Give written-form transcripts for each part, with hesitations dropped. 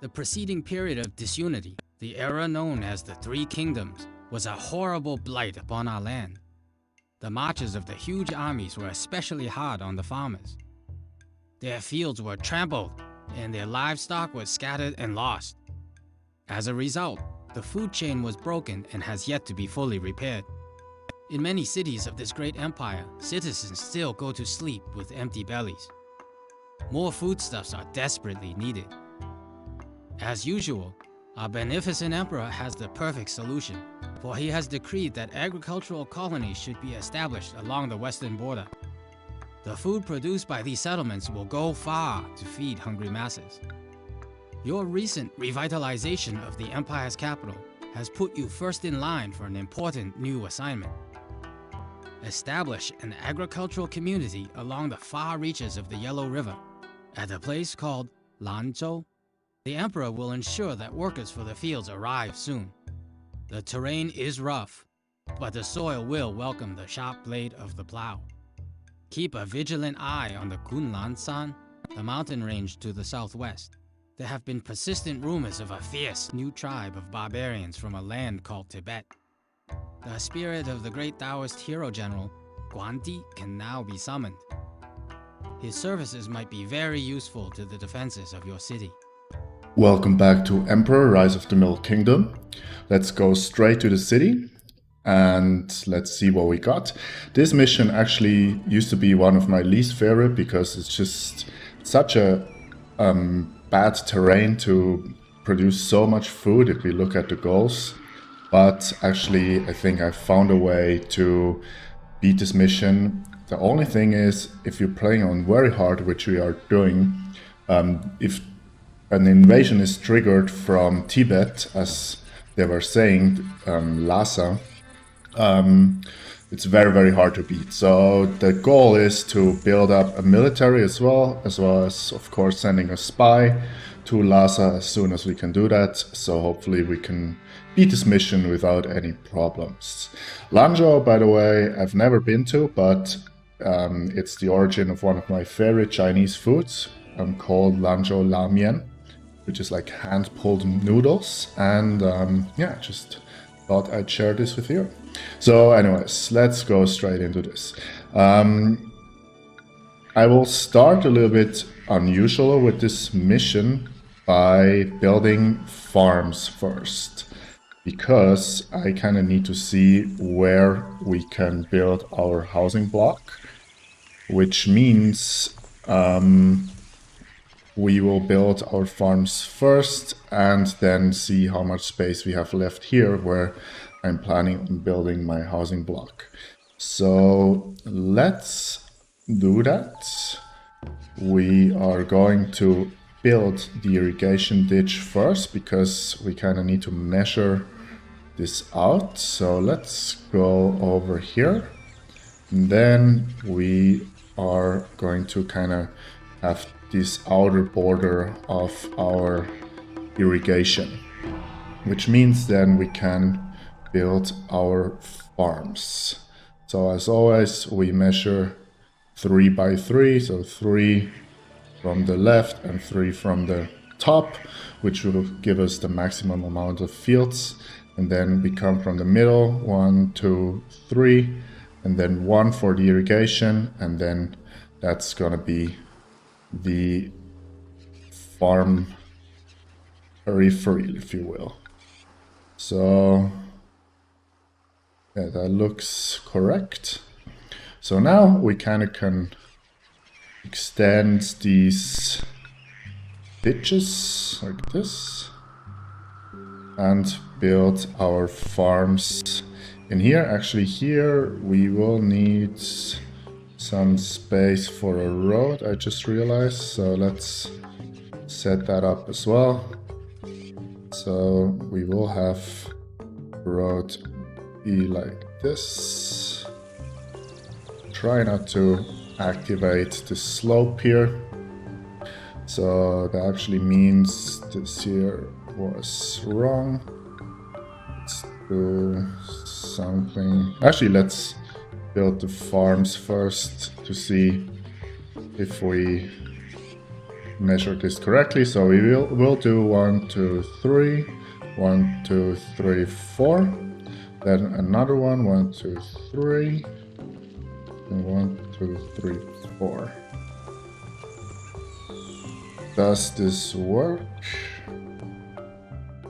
The preceding period of disunity, the era known as the Three Kingdoms, was a horrible blight upon our land. The marches of the huge armies were especially hard on the farmers. Their fields were trampled, and their livestock was scattered and lost. As a result, the food chain was broken and has yet to be fully repaired. In many cities of this great empire, citizens still go to sleep with empty bellies. More foodstuffs are desperately needed. As usual, our beneficent emperor has the perfect solution, for he has decreed that agricultural colonies should be established along the western border. The food produced by these settlements will go far to feed hungry masses. Your recent revitalization of the empire's capital has put you first in line for an important new assignment. Establish an agricultural community along the far reaches of the Yellow River, at a place called Lanzhou. The emperor will ensure that workers for the fields arrive soon. The terrain is rough, but the soil will welcome the sharp blade of the plow. Keep a vigilant eye on the Kunlan-san, the mountain range to the southwest. There have been persistent rumors of a fierce new tribe of barbarians from a land called Tibet. The spirit of the great Taoist hero general, Guandi, can now be summoned. His services might be very useful to the defenses of your city. Welcome back to Emperor Rise of the Middle Kingdom. Let's go straight to the city and let's see what we got. This mission actually used to be one of my least favorite because it's just such a bad terrain to produce so much food if we look at the goals. But actually, I think I found a way to beat this mission. The only thing is, if you're playing on very hard, which we are doing, if an invasion is triggered from Tibet, as they were saying, Lhasa, it's very, very hard to beat. So the goal is to build up a military as well as, of course, sending a spy to Lhasa as soon as we can do that. So hopefully we can beat this mission without any problems. Lanzhou, by the way, I've never been to, but it's the origin of one of my favorite Chinese foods called Lanzhou Lamian, which is like hand-pulled noodles. And yeah, just thought I'd share this with you. So anyways, let's go straight into this. I will start a little bit unusual with this mission by building farms first, because I kind of need to see where we can build our housing block, which means we will build our farms first and then see how much space we have left here where I'm planning on building my housing block. So let's do that. We are going to build the irrigation ditch first because we kind of need to measure this out. So let's go over here. And then we are going to kind of have this outer border of our irrigation, which means then we can build our farms. So as always, we measure 3 by 3, so 3 from the left and 3 from the top, which will give us the maximum amount of fields. And then we come from the middle, 1, 2, 3, and then 1 for the irrigation, and then that's gonna be the farm periphery, if you will. So yeah, that looks correct. So now we kind of can extend these ditches like this and build our farms in here. Actually, here we will need some space for a road, I just realized. So let's set that up as well. So we will have road be like this. Try not to activate the slope here. So that actually means this here was wrong. Let's do something. Actually, let's build the farms first to see if we measured this correctly. So we'll do 1, 2, 3, 1, 2, 3, 4. Then another one, 1, 2, 3, and 1, 2, 3, 4. Does this work?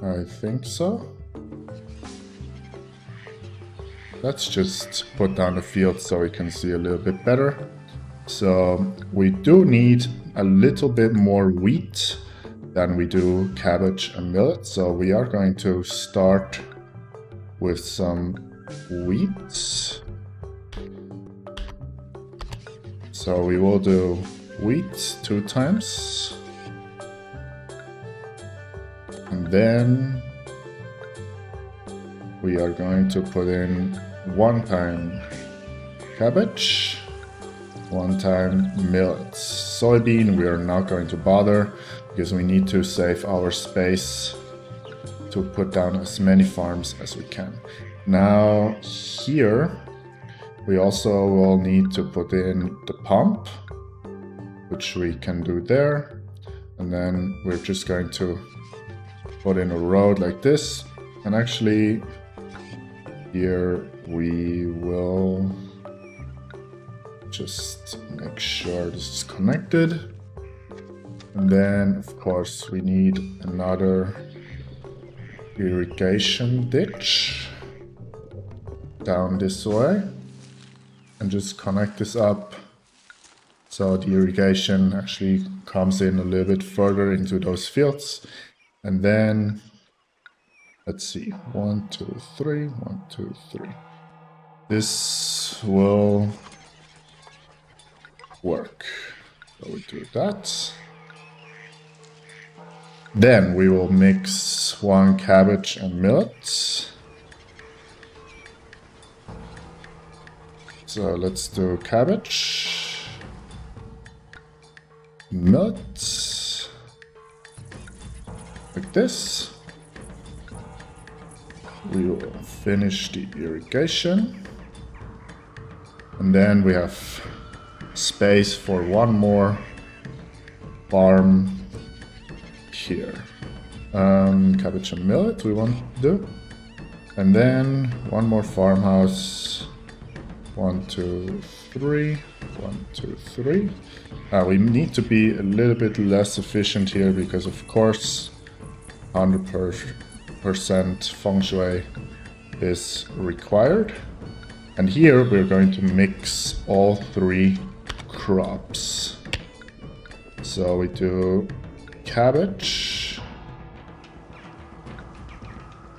I think so. Let's just put down the field so we can see a little bit better. So we do need a little bit more wheat than we do cabbage and millet. So we are going to start with some wheat. So we will do wheat 2 times. And then we are going to put in 1 time cabbage, 1 time millet. Soybean we are not going to bother because we need to save our space to put down as many farms as we can. Now here we also will need to put in the pump, which we can do there. And then we're just going to put in a road like this. And actually here we will just make sure this is connected. And then of course we need another irrigation ditch down this way and just connect this up so the irrigation actually comes in a little bit further into those fields. And then let's see, 1, 2, 3, 1, 2, 3. This will work. So we do that. Then we will mix 1 cabbage and millet. So let's do cabbage, millet, like this. We will finish the irrigation. And then we have space for 1 more farm here. Cabbage and millet we want to do. And then 1 more farmhouse. 1, 2, 3. 1, 2, 3. We need to be a little bit less efficient here because of course 100% feng shui is required. And here we're going to mix all 3 crops. So we do cabbage.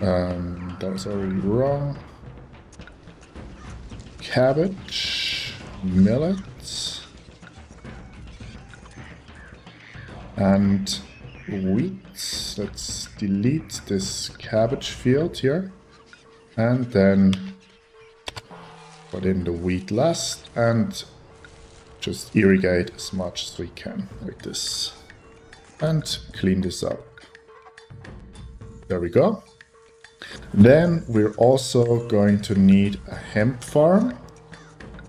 That was already wrong. Cabbage, millet, and wheat. Let's delete this cabbage field here and then put in the wheat last and just irrigate as much as we can like this and clean this up. There we go. Then we're also going to need a hemp farm,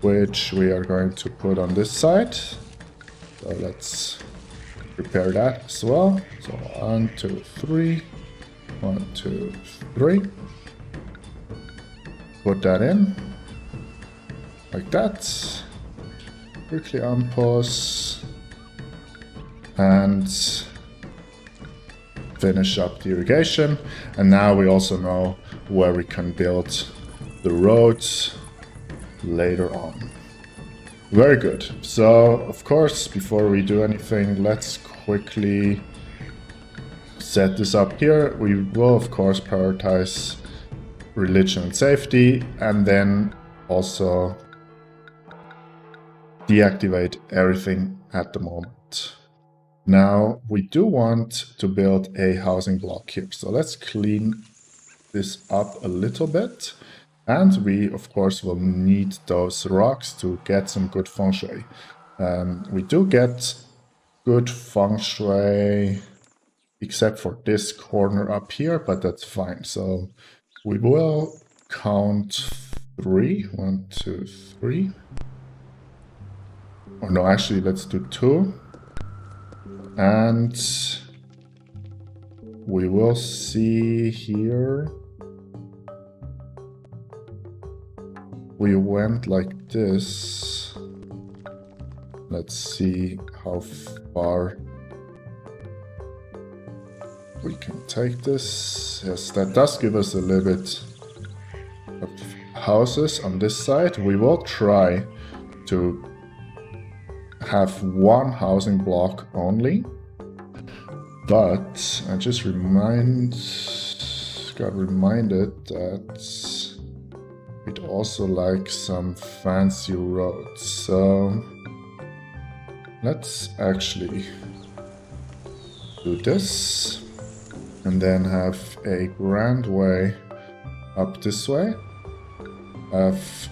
which we are going to put on this side. So let's prepare that as well. So 1, 2, 3. 1, 2, 3. Put that in like that. Quickly unpause and finish up the irrigation. And now we also know where we can build the roads later on. Very good. So of course, before we do anything, let's quickly set this up here. We will of course prioritize religion and safety, and then also deactivate everything at the moment. Now we do want to build a housing block here, so let's clean this up a little bit. And we of course will need those rocks to get some good feng shui. We do get good feng shui except for this corner up here, but that's fine. So we will count 3. 1, 2, 3. Or no, actually let's do 2. And we will see here. We went like this. Let's see how far we can take this. Yes, that does give us a little bit of houses on this side. We will try to have one housing block only. But I just got reminded that we'd also like some fancy roads. So let's actually do this and then have a grand way up this way. Have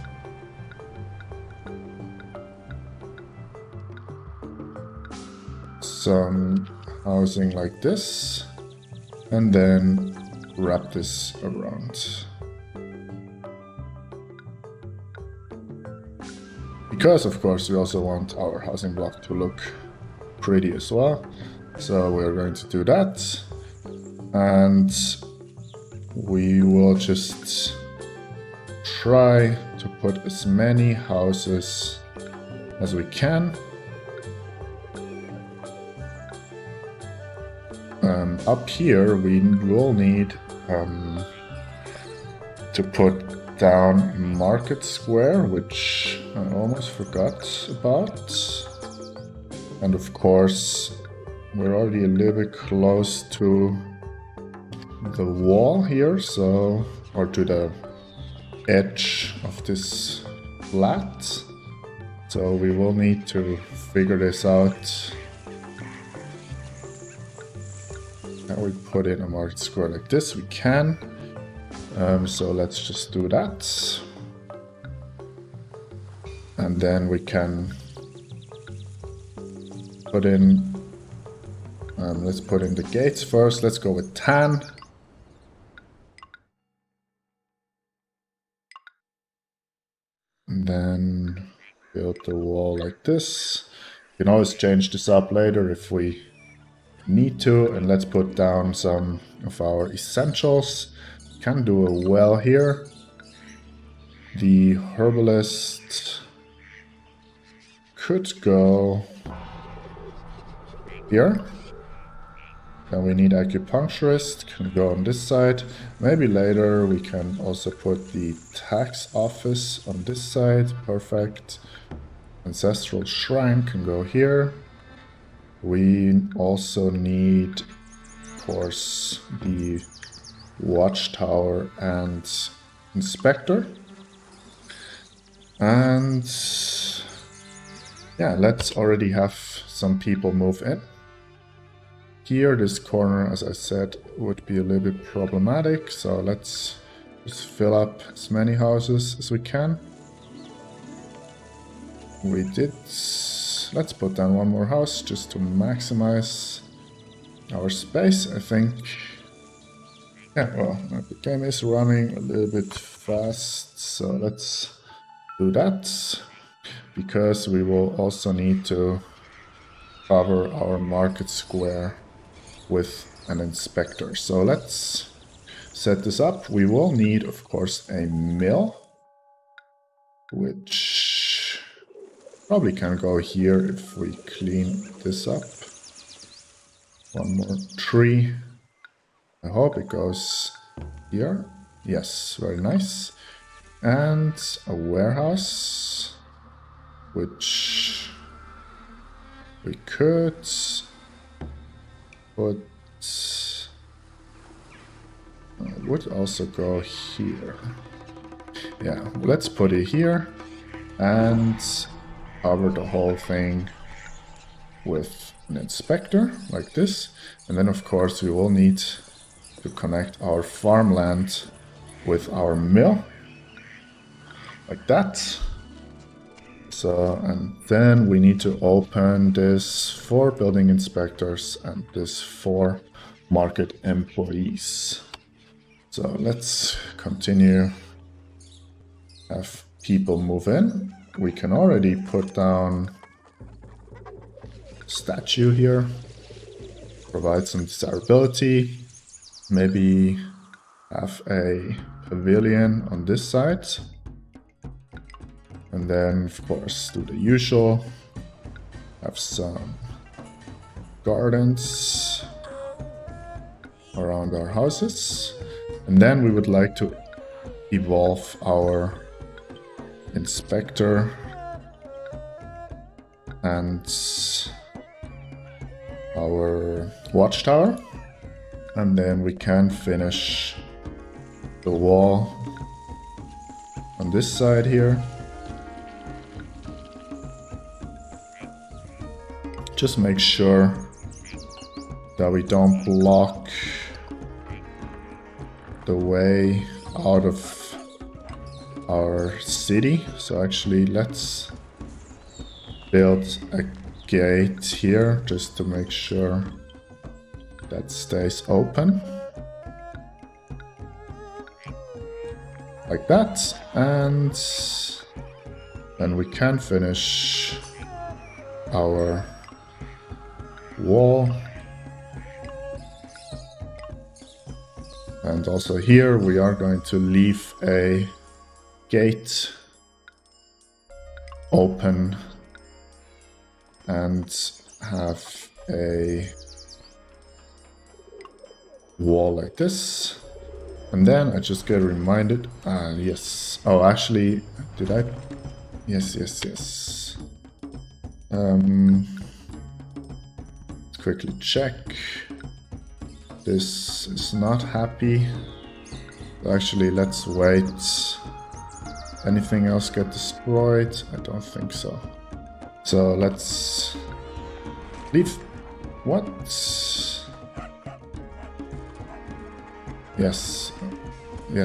some housing like this and then wrap this around. Because of course we also want our housing block to look pretty as well. So we're going to do that. And we will just try to put as many houses as we can. Up here we will need to put down Market Square, which I almost forgot about. And of course we're already a little bit close to the wall here, so, or to the edge of this flat. So we will need to figure this out. Can we put in a market square like this? We can. So let's just do that. And then we can put in, let's put in the gates first. Let's go with tan. And then build the wall like this. You can always change this up later if we need to. And let's put down some of our essentials. Can do a well here. The herbalist could go here. Then we need acupuncturist, can go on this side. Maybe later we can also put the tax office on this side. Perfect. Ancestral shrine can go here. We also need, of course, the watchtower and inspector. And yeah, let's already have some people move in. Here, this corner, as I said, would be a little bit problematic, so let's just fill up as many houses as we can. We did. Let's put down one more house just to maximize our space, I think. Yeah, well, the game is running a little bit fast, so let's do that. Because we will also need to cover our market square with an inspector. So let's set this up. We will need, of course, a mill, which probably can go here if we clean this up. One more tree. I hope it goes here. Yes, very nice. And a warehouse, which we could put, would also go here. Yeah, let's put it here and cover the whole thing with an inspector like this. And then of course we will need to connect our farmland with our mill like that. So, and then we need to open this for building inspectors and this for market employees. So let's continue, have people move in. We can already put down statue here. provide some desirability. Maybe have a pavilion on this side. And then, of course, do the usual. Have some gardens around our houses. And then we would like to evolve our inspector and our watchtower. And then we can finish the wall on this side here. Just make sure that we don't block the way out of our city. So actually let's build a gate here just to make sure that stays open. Like that. And then we can finish our wall. And also here we are going to leave a gate open and have a wall like this. And then I just get reminded, yes. Oh, actually, did I? Yes. Let's quickly check. This is not happy. Actually, let's wait. Anything else get destroyed? I don't think so. So let's leave. What? Yes. We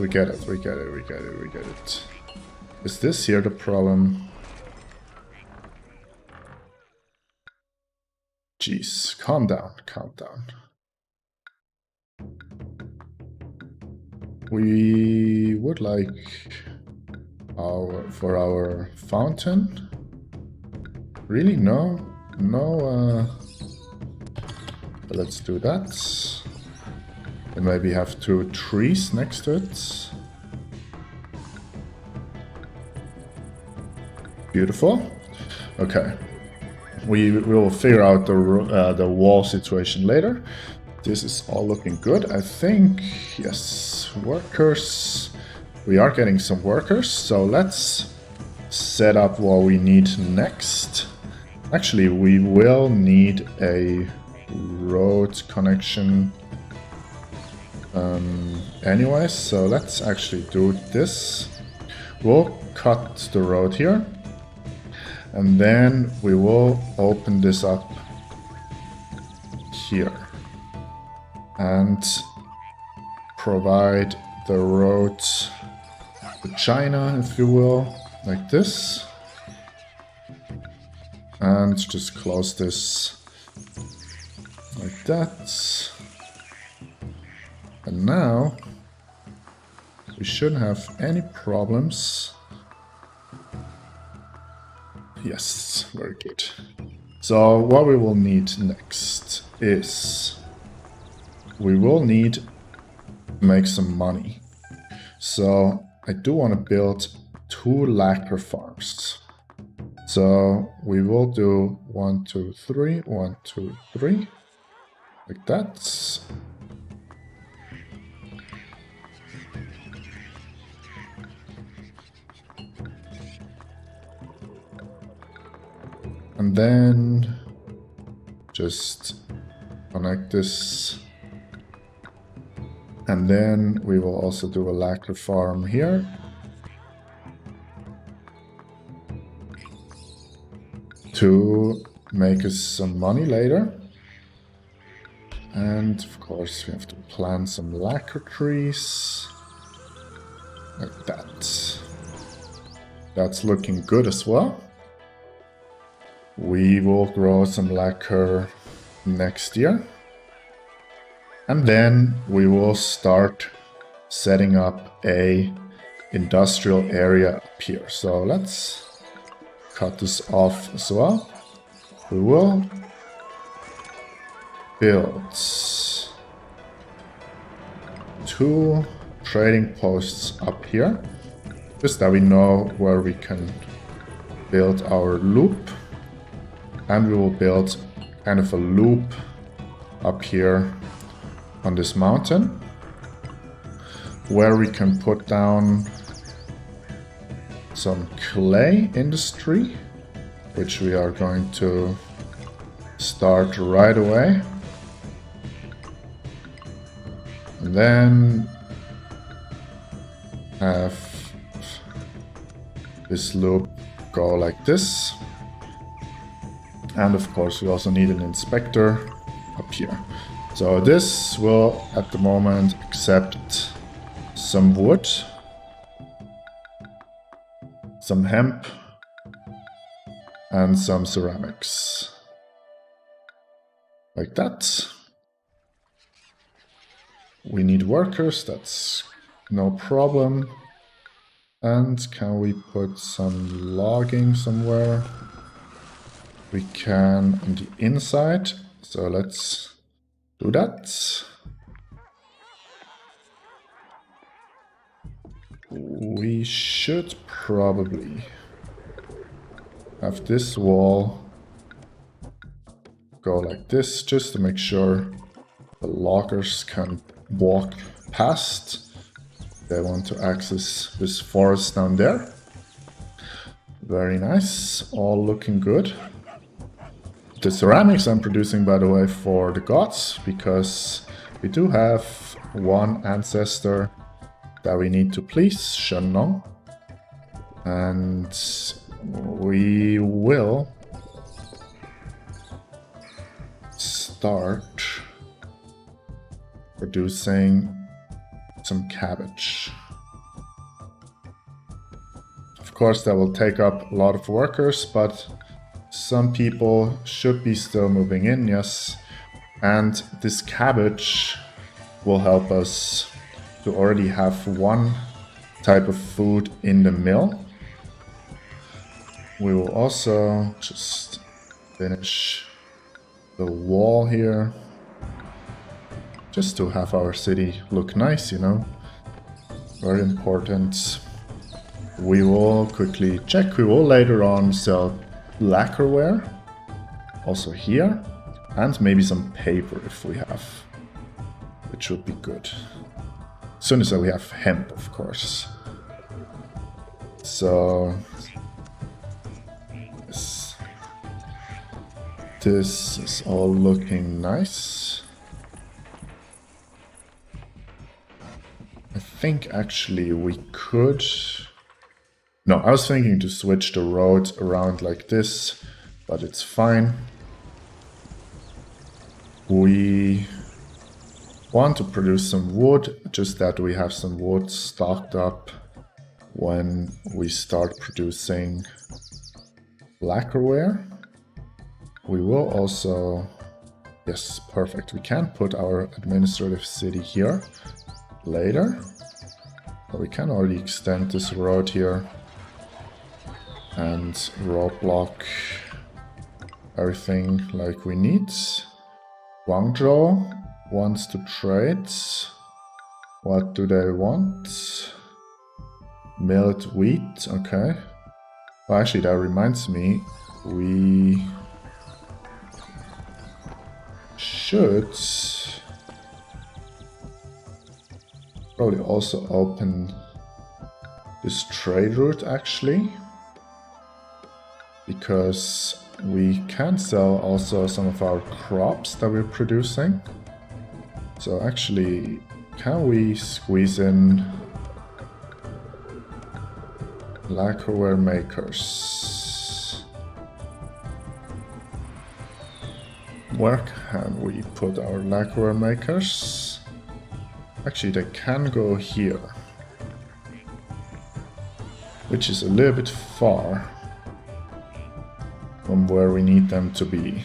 get it. Is this here the problem? Jeez, calm down. We would like for our fountain. Really? No. Let's do that. And maybe have 2 trees next to it. Beautiful. Okay. We will figure out the wall situation later. This is all looking good. I think, yes, workers. We are getting some workers. So let's set up what we need next. Actually, we will need a road connection anyway. So let's actually do this. We'll cut the road here. And then we will open this up here. And provide the road to China, if you will, like this. And just close this like that. And now we shouldn't have any problems. Yes, very good. So what we will need next is we will need to make some money. So I do want to build 2 lacquer farms. So we will do 1, 2, 3, 1, 2, 3, like that. And then just connect this. And then we will also do a lacquer farm here. To make us some money later. And of course we have to plant some lacquer trees. Like that. That's looking good as well. We will grow some lacquer next year. And then we will start setting up a industrial area up here. So let's cut this off as well. We will build 2 trading posts up here, just that we know where we can build our loop, and we will build kind of a loop up here on this mountain where we can put down some clay industry, which we are going to start right away. And then have this loop go like this. And of course we also need an inspector up here. So this will at the moment accept some wood, some hemp, and some ceramics. Like that. We need workers, that's no problem. And can we put some logging somewhere? We can on the inside, so let's do that. We should probably have this wall go like this, just to make sure the loggers can walk past. They want to access this forest down there. Very nice, all looking good. The ceramics I'm producing, by the way, for the gods, because we do have one ancestor that we need to please, Shenlong. And we will start producing some cabbage. Of course, that will take up a lot of workers, but some people should be still moving in, yes. And this cabbage will help us to already have one type of food in the mill. We will also just finish the wall here, just to have our city look nice, you know. Very important. We will quickly check. We will later on sell lacquerware, also here, and maybe some paper if we have, which would be good. As soon as we have hemp, of course. So this is all looking nice. I think actually we could... No, I was thinking to switch the road around like this, but it's fine. We want to produce some wood, just that we have some wood stocked up when we start producing lacquerware. We will also... Yes, perfect. We can put our administrative city here later. But we can already extend this road here and roadblock everything like we need. Guangzhou wants to trade. What do they want? Milled wheat, okay. Well, actually, that reminds me, we should probably also open this trade route, actually, because we can sell also some of our crops that we're producing. So actually, can we squeeze in lacquerware makers? Where can we put our lacquerware makers? Actually, they can go here, which is a little bit far from where we need them to be.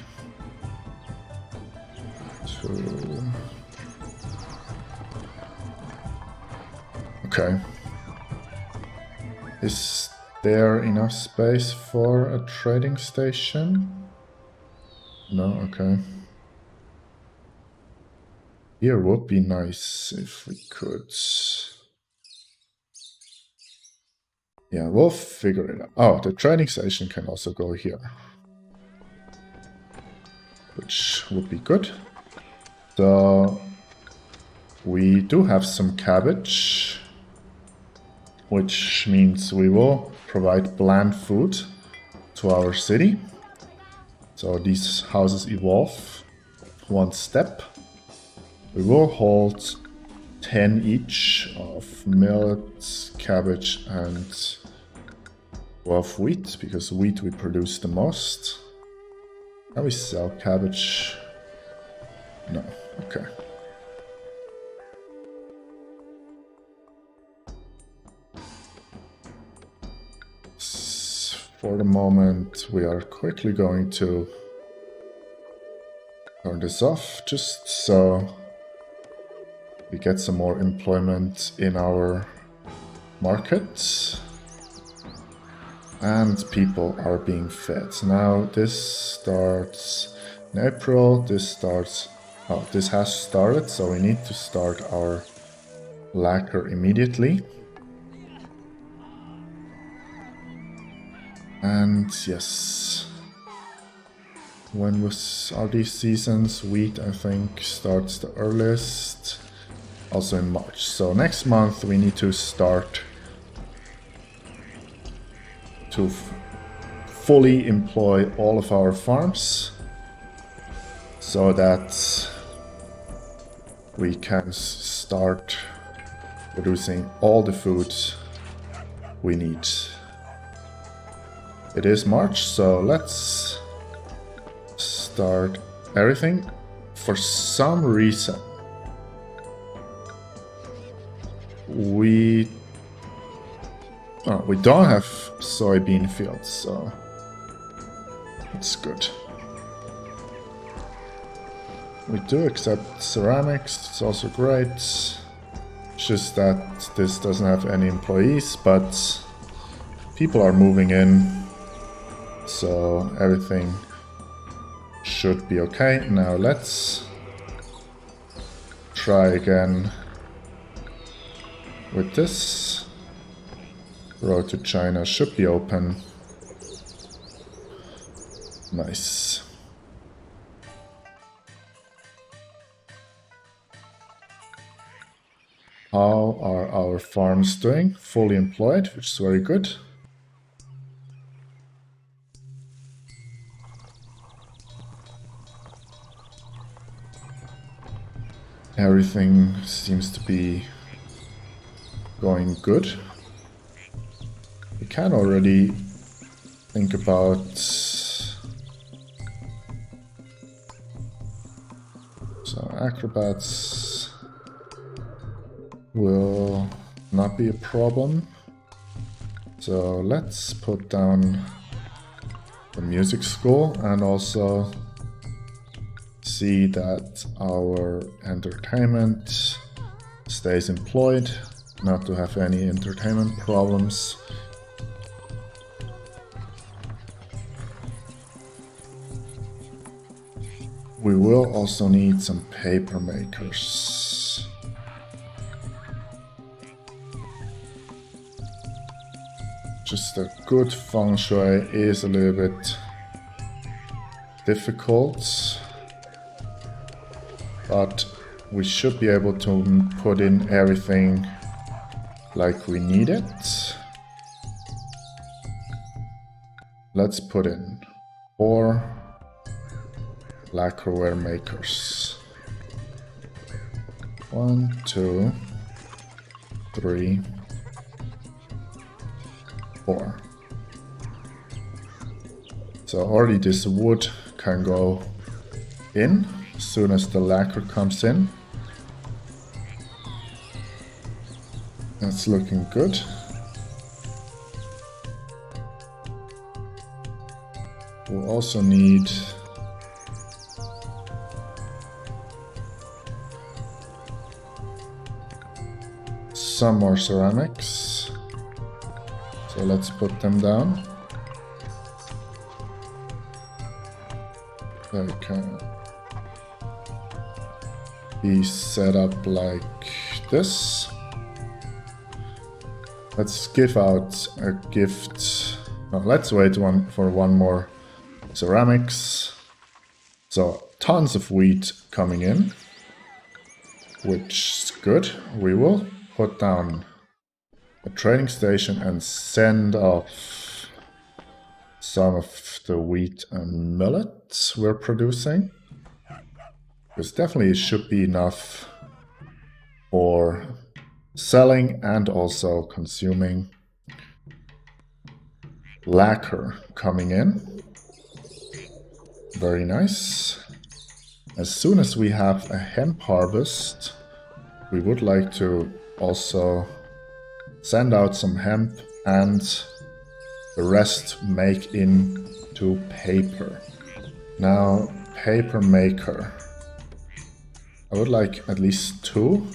Okay. Is there enough space for a trading station? No, okay. Here would be nice if we could. Yeah, we'll figure it out. Oh, the training station can also go here, which would be good. So we do have some cabbage, which means we will provide bland food to our city. So these houses evolve one step. We will hold 10 each of millet, cabbage, and 12 wheat, because wheat we produce the most. Can we sell cabbage? No, okay. For the moment, we are quickly going to turn this off, just so we get some more employment in our market. And people are being fed. Now this starts in April, this starts... Oh, this has started, so we need to start our lacquer immediately. And yes, when are these seasons? Wheat, I think, starts the earliest, also in March. So next month we need to start to fully employ all of our farms, so that we can start producing all the food we need. It is March, so let's start everything. For some reason, we don't have soybean fields, so it's good. We do accept ceramics, it's also great. It's just that this doesn't have any employees, but people are moving in. So everything should be okay. Now let's try again with this. Road to China should be open. Nice. How are our farms doing? Fully employed, which is very good. Everything seems to be going good. We can already think about so acrobats will not be a problem. So let's put down the music school and also see that our entertainment stays employed, not to have any entertainment problems. We will also need some paper makers. Just a good feng shui is a little bit difficult, but we should be able to put in everything like we need it. Let's put in 4 lacquerware makers. 1, 2, 3, 4. So already this wood can go in as soon as the lacquer comes in. That's looking good. We'll also need some more ceramics. So let's put them down. Okay. be set up like this. Let's give out a gift. No, let's wait for one more ceramics. So tons of wheat coming in, which is good. We will put down a trading station and send off some of the wheat and millet we're producing. Because definitely it should be enough for selling and also consuming. Lacquer coming in. Very nice. As soon as we have a hemp harvest, we would like to also send out some hemp and the rest make into paper. Now, paper maker. I would like at least 2.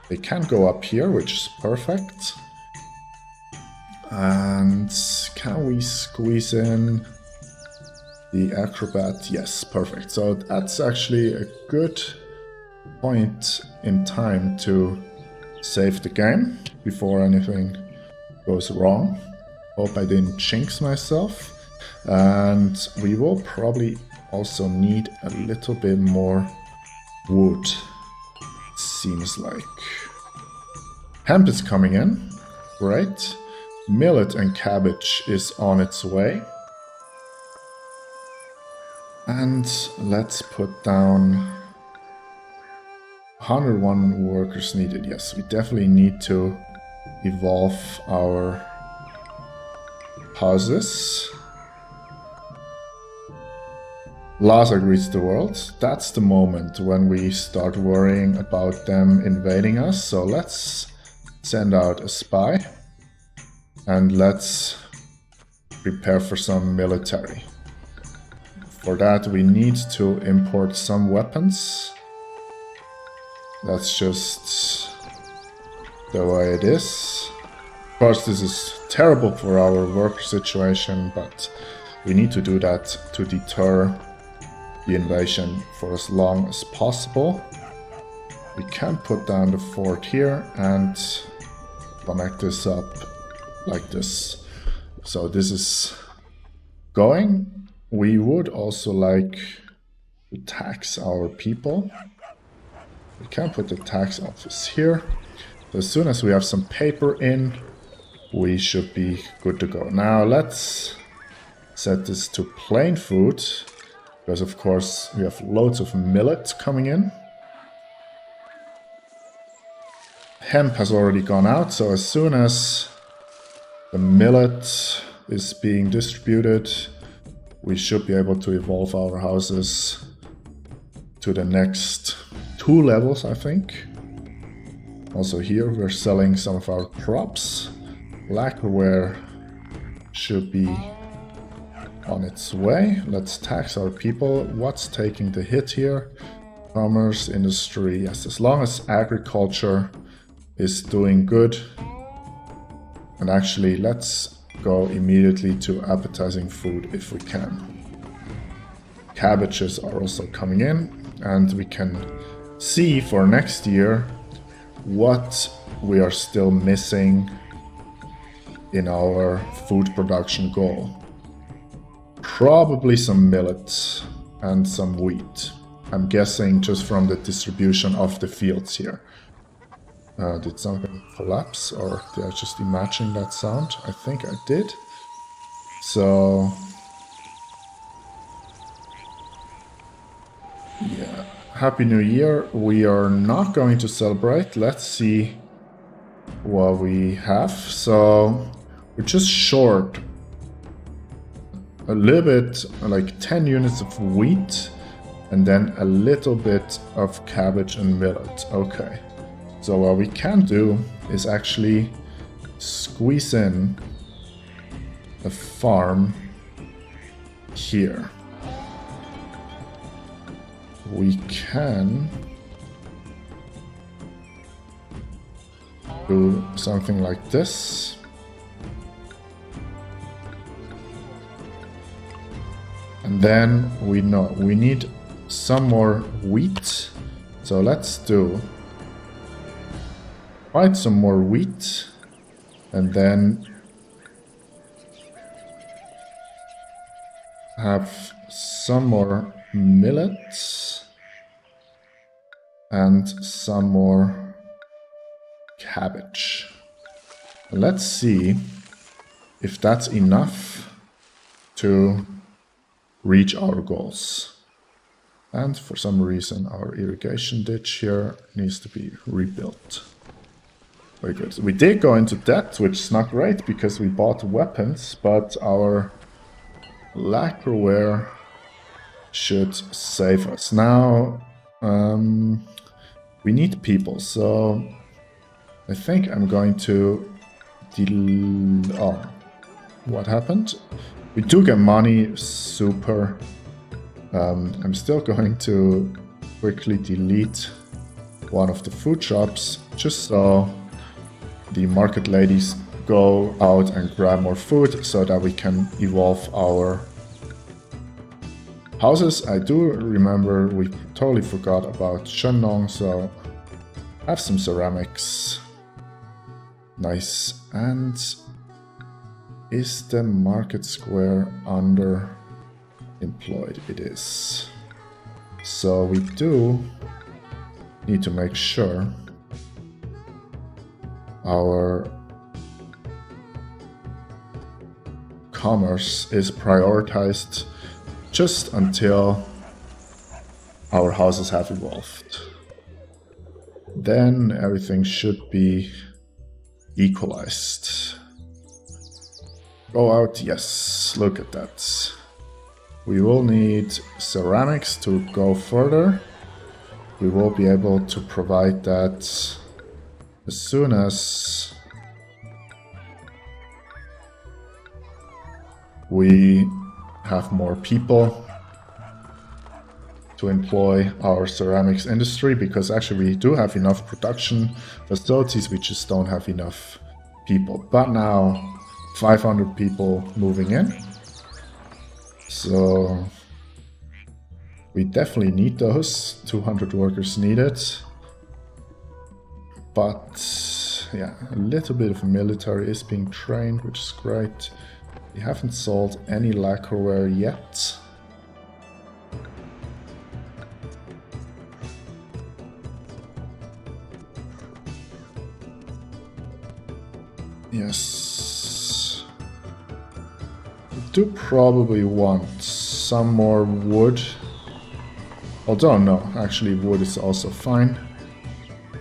They can go up here, which is perfect. And can we squeeze in the acrobat? Yes, perfect. So that's actually a good point in time to save the game before anything goes wrong. Hope I didn't jinx myself. And we will probably also need a little bit more wood, it seems like. Hemp is coming in, great. Millet and cabbage is on its way. And let's put down 101 workers needed. Yes, we definitely need to evolve our houses. Lhasa greets the world. That's the moment when we start worrying about them invading us. So let's send out a spy. And let's prepare for some military. For that we need to import some weapons. That's just the way it is. Of course this is terrible for our worker situation, but we need to do that to deter the invasion for as long as possible. We can put down the fort here and connect this up like this. So this is going. We would also like to tax our people. We can put the tax office here. So as soon as we have some paper in, we should be good to go. Now let's set this to plain food. Because of course we have loads of millet coming in. Hemp has already gone out, so as soon as the millet is being distributed, we should be able to evolve our houses to the next 2 levels, I think. Also here we're selling some of our crops. Lacquerware should be on its way. Let's tax our people. What's taking the hit here? Commerce, industry. Yes, as long as agriculture is doing good. And actually, let's go immediately to appetizing food if we can. Cabbages are also coming in, and we can see for next year what we are still missing in our food production goal. Probably some millet and some wheat. I'm guessing just from the distribution of the fields here. Did something collapse, or did I just imagine that sound? I think I did. So yeah, Happy New Year. We are not going to celebrate. Let's see what we have. So we're just short a little bit, like 10 units of wheat, and then a little bit of cabbage and millet. Okay, so what we can do is actually squeeze in a farm here. We can do something like this. And then we know we need some more wheat. So let's do quite some more wheat, and then have some more millet and some more cabbage. Let's see if that's enough to reach our goals. And for some reason our irrigation ditch here needs to be rebuilt. Very good. We did go into debt, which is not great because we bought weapons, but our lacquerware should save us. Now, we need people, so I think I'm going to oh, what happened? We do get money, super. I'm still going to quickly delete one of the food shops, just so the market ladies go out and grab more food, so that we can evolve our houses. I do remember we totally forgot about Shenong, so have some ceramics. Nice. And is the market square underemployed? It is. So we do need to make sure our commerce is prioritized just until our houses have evolved. Then everything should be equalized. Go out, yes, look at that. We will need ceramics to go further. We will be able to provide that as soon as we have more people to employ our ceramics industry, because actually we do have enough production facilities, we just don't have enough people. But now 500 people moving in, so we definitely need those. 200 workers needed, but yeah, a little bit of military is being trained, which is great. We haven't sold any lacquerware yet. Yes. We do probably want some more wood. Although no, actually wood is also fine.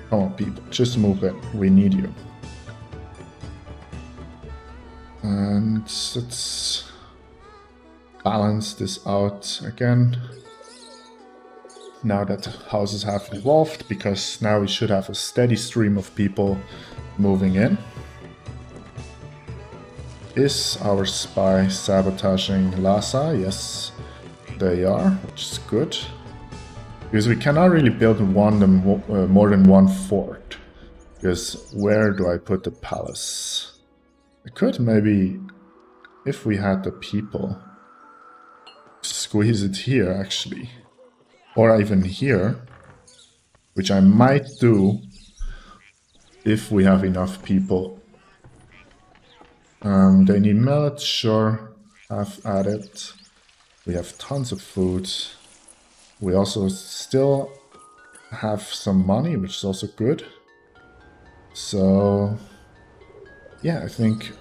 Come on people, just move it. We need you. And let's balance this out again. Now that the houses have evolved, because now we should have a steady stream of people moving in. Is our spy sabotaging Lhasa? Yes, they are, which is good. Because we cannot really build more than one fort. Because where do I put the palace? I could maybe, if we had the people, squeeze it here actually. Or even here, which I might do if we have enough people. They need millet, sure, have added. We have tons of food. We also still have some money, which is also good. So yeah, I think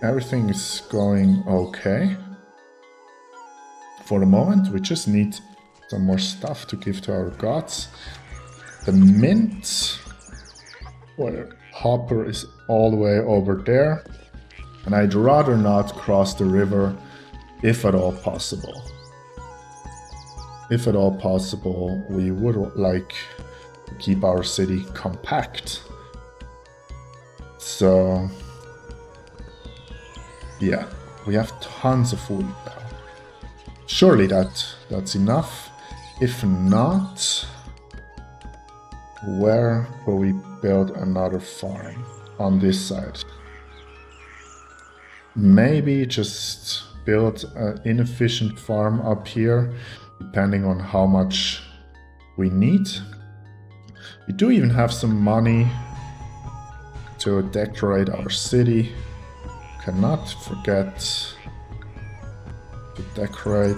everything is going okay. For the moment, we just need some more stuff to give to our gods. The mint, where Hopper is all the way over there. And I'd rather not cross the river, if at all possible. If at all possible, we would like to keep our city compact. So yeah, we have tons of food now. Surely that's enough. If not, where will we build another farm? On this side. Maybe just build an inefficient farm up here, depending on how much we need. We do even have some money to decorate our city. Cannot forget to decorate.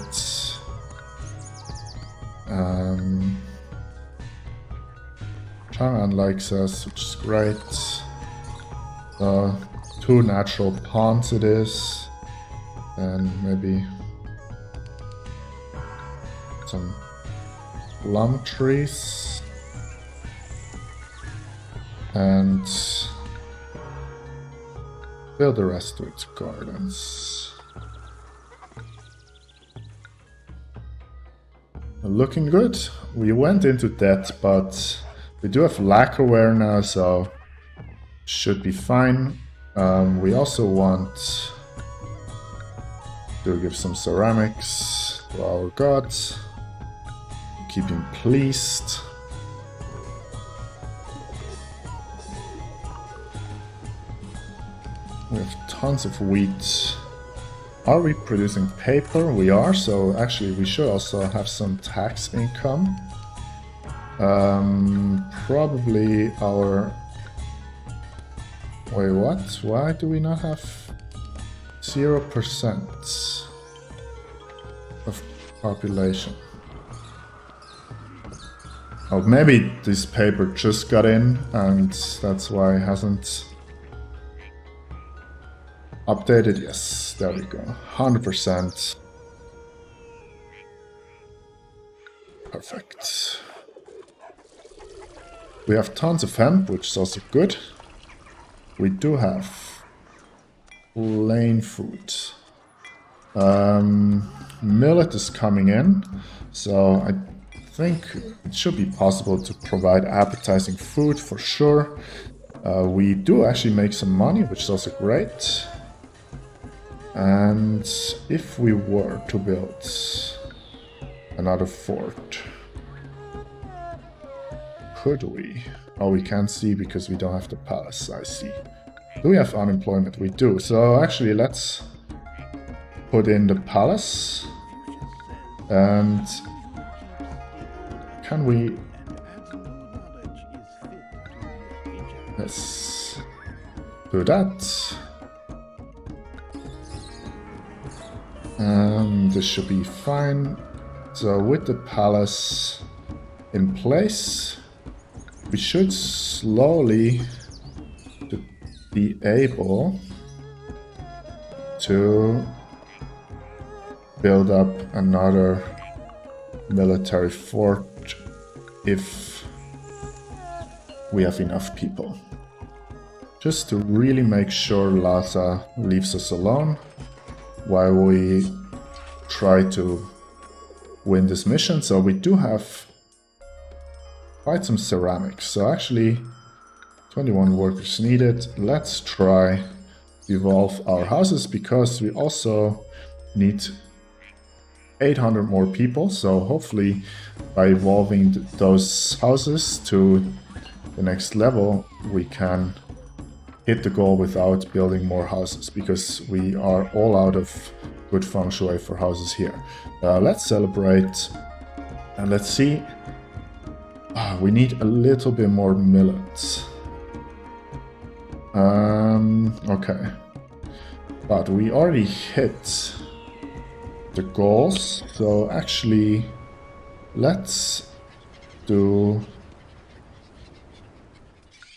Chang'an likes us, which is great. 2 natural ponds it is, and maybe some plum trees, and build the rest of its gardens. Looking good. We went into debt, but we do have lacquerware now, so should be fine. We also want to give some ceramics to our gods, keep him pleased. We have tons of wheat. Are we producing paper? We are, so actually we should also have some tax income. Probably our... Wait, what? Why do we not have 0% of population? Oh, maybe this paper just got in and that's why it hasn't updated. Yes, there we go. 100%. Perfect. We have tons of hemp, which is also good. We do have plain food. Millet is coming in, so I think it should be possible to provide appetizing food for sure. We do actually make some money, which is also great. And if we were to build another fort, could we? Oh, we can't see because we don't have the palace, I see. Do we have unemployment? We do. So actually, let's put in the palace. And can we... Let's do that. This should be fine. So with the palace in place, we should slowly be able to build up another military fort if we have enough people. Just to really make sure Lhasa leaves us alone while we try to win this mission. So we do have quite some ceramics. So actually 21 workers needed. Let's try to evolve our houses because we also need 800 more people. So hopefully by evolving those houses to the next level, we can hit the goal without building more houses because we are all out of good feng shui for houses here. Let's celebrate and let's see. We need a little bit more millet. Okay. But we already hit the goals. So actually, let's do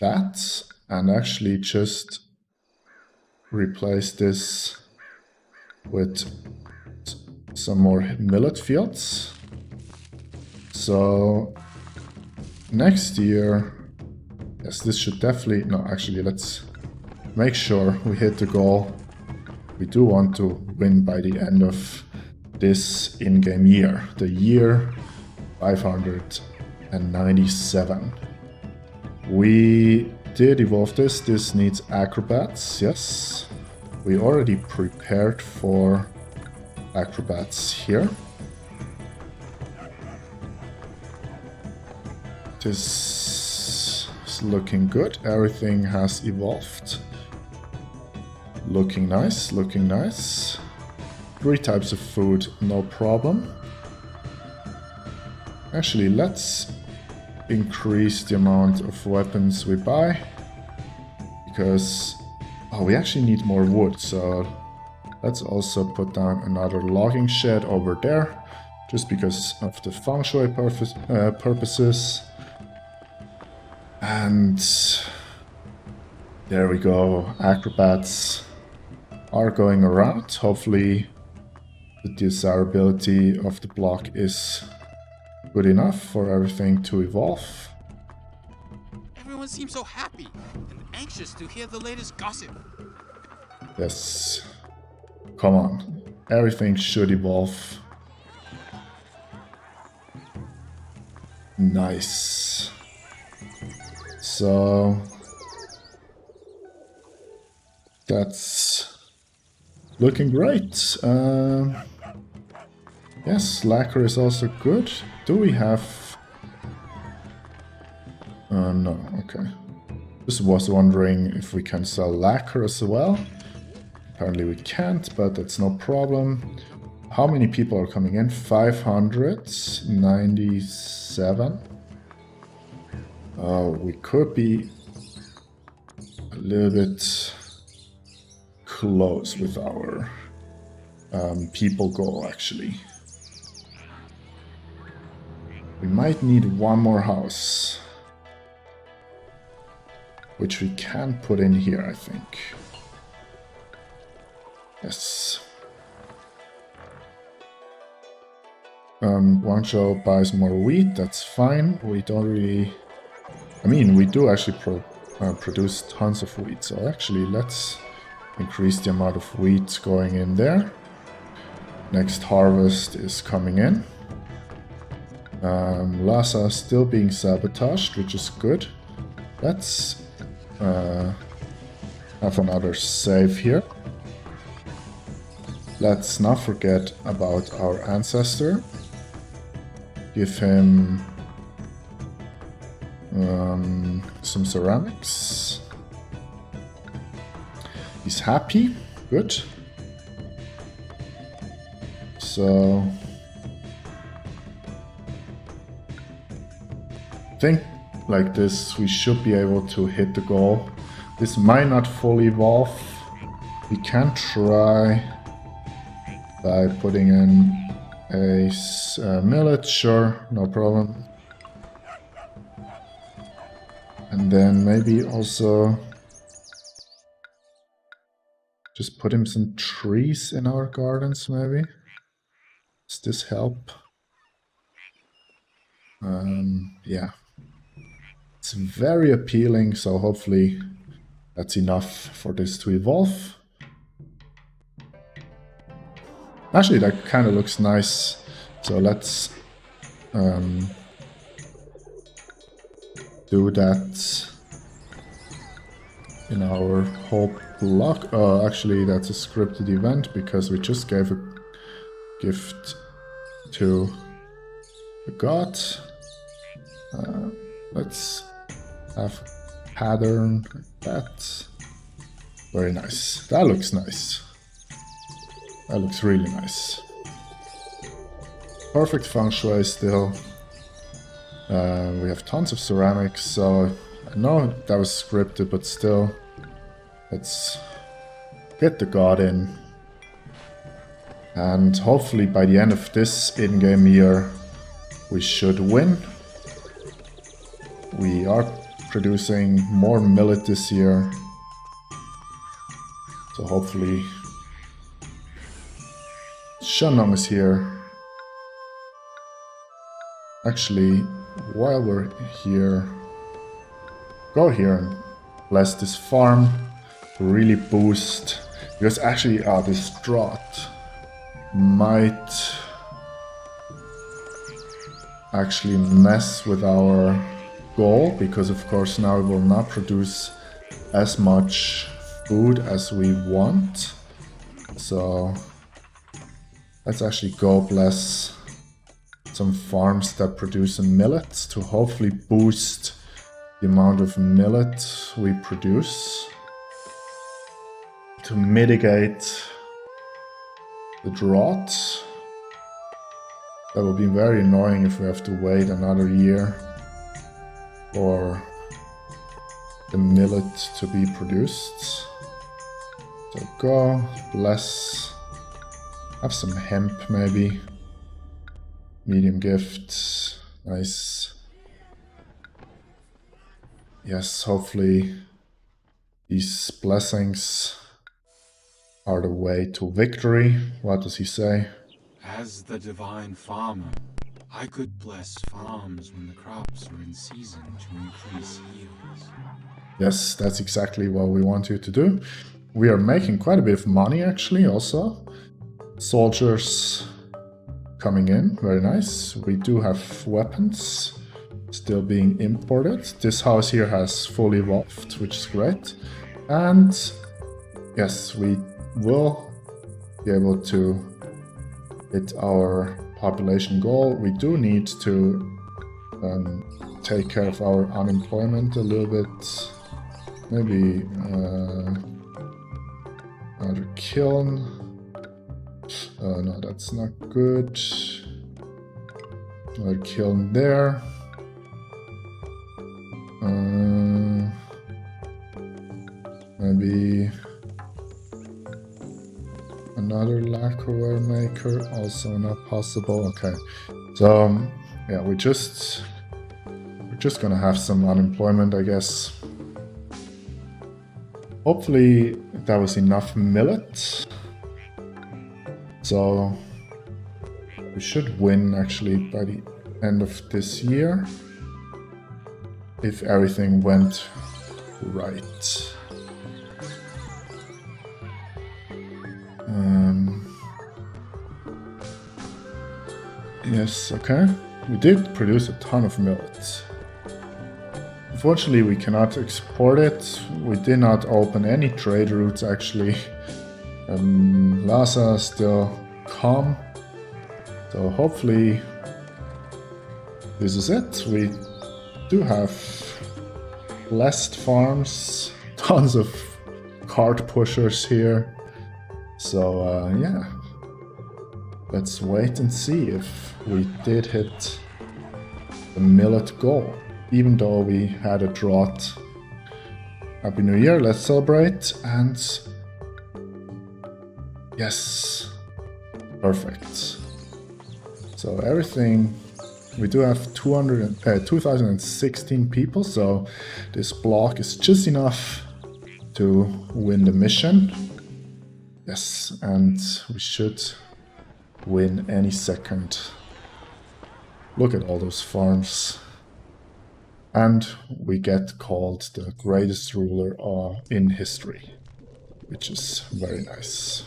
that and actually just replace this with some more millet fields. So next year, yes, this should definitely, no, actually, let's make sure we hit the goal. We do want to win by the end of this in-game year, the year 597. We did evolve this. This needs acrobats, yes. We already prepared for acrobats here. This is looking good. Everything has evolved. Looking nice, looking nice. 3 types of food, no problem. Actually, let's increase the amount of weapons we buy. Because, oh, we actually need more wood, so let's also put down another logging shed over there, just because of the feng shui purposes. And there we go, acrobats are going around. Hopefully the desirability of the block is good enough for everything to evolve. Everyone seems so happy and anxious to hear the latest gossip. Yes. Come on. Everything should evolve. Nice. So that's looking great. Yes, lacquer is also good. Do we have... no, okay. Just was wondering if we can sell lacquer as well. Apparently we can't, but that's no problem. How many people are coming in? 597. We could be a little bit close with our people goal, actually. We might need one more house, which we can put in here, I think. Yes. Guangzhou buys more wheat, that's fine. We don't really... I mean, we do actually produce tons of wheat, so actually let's increase the amount of wheat going in there. Next harvest is coming in. Lhasa still being sabotaged, which is good. Let's have another save here. Let's not forget about our ancestor. Give him some ceramics. He's happy. Good. So I think like this we should be able to hit the goal. This might not fully evolve. We can try by putting in a millet, sure, no problem. And then maybe also just put in some trees in our gardens, maybe. Does this help? Yeah. It's very appealing, so hopefully that's enough for this to evolve. Actually, that kind of looks nice. So let's do that in our whole block. Actually, that's a scripted event because we just gave a gift to the god. Let's have pattern like that. Very nice. That looks nice. That looks really nice. Perfect feng shui still. We have tons of ceramics, so I know that was scripted, but still, let's get the god in. And hopefully by the end of this in-game year, we should win. We are producing more millet this year, so hopefully Shannon is here. Actually, while we're here, go here and bless this farm to really boost, because actually this drought might actually mess with our goal, because of course now we will not produce as much food as we want. So let's actually go bless some farms that produce millet to hopefully boost the amount of millet we produce to mitigate the drought. That would be very annoying if we have to wait another year for the millet to be produced. So go, bless, have some hemp maybe. Medium gift, nice. Yes, hopefully these blessings are the way to victory. What does he say? As the divine farmer, I could bless farms when the crops are in season to increase yields. Yes, that's exactly what we want you to do. We are making quite a bit of money actually also. Soldiers coming in, very nice. We do have weapons still being imported. This house here has fully evolved, which is great. And yes, we will be able to hit our population goal. We do need to take care of our unemployment a little bit. Maybe another kiln. No, that's not good. Another kiln there. Maybe another lacquerware maker, also not possible. Okay, so yeah, we're just gonna have some unemployment, I guess. Hopefully that was enough millet. So we should win actually by the end of this year if everything went right. Yes, okay. We did produce a ton of millet. Unfortunately, we cannot export it. We did not open any trade routes actually. Lhasa is still calm. So hopefully this is it. We do have blessed farms, tons of cart pushers here. So yeah, let's wait and see if we did hit the millet goal, even though we had a drought. Happy New Year, let's celebrate, and yes, perfect. So everything, we do have 2016 people, so this block is just enough to win the mission. Yes, and we should win any second. Look at all those farms. And we get called the greatest ruler in history, which is very nice.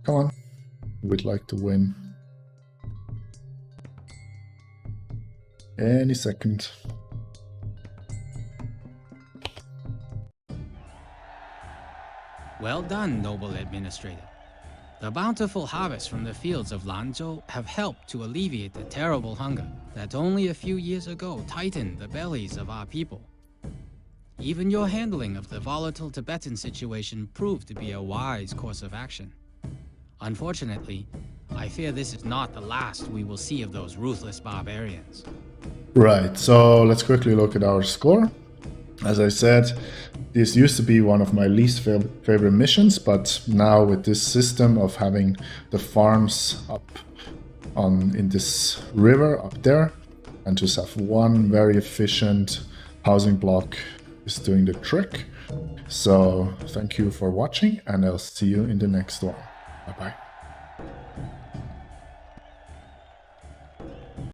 Come on, we'd like to win. Any second. Well done, noble administrator. The bountiful harvests from the fields of Lanzhou have helped to alleviate the terrible hunger that only a few years ago tightened the bellies of our people. Even your handling of the volatile Tibetan situation proved to be a wise course of action. Unfortunately, I fear this is not the last we will see of those ruthless barbarians. Right, so let's quickly look at our score. As I said, this used to be one of my least favorite missions, but now with this system of having the farms up in this river up there, and just have one very efficient housing block is doing the trick. So thank you for watching, and I'll see you in the next one. Bye bye.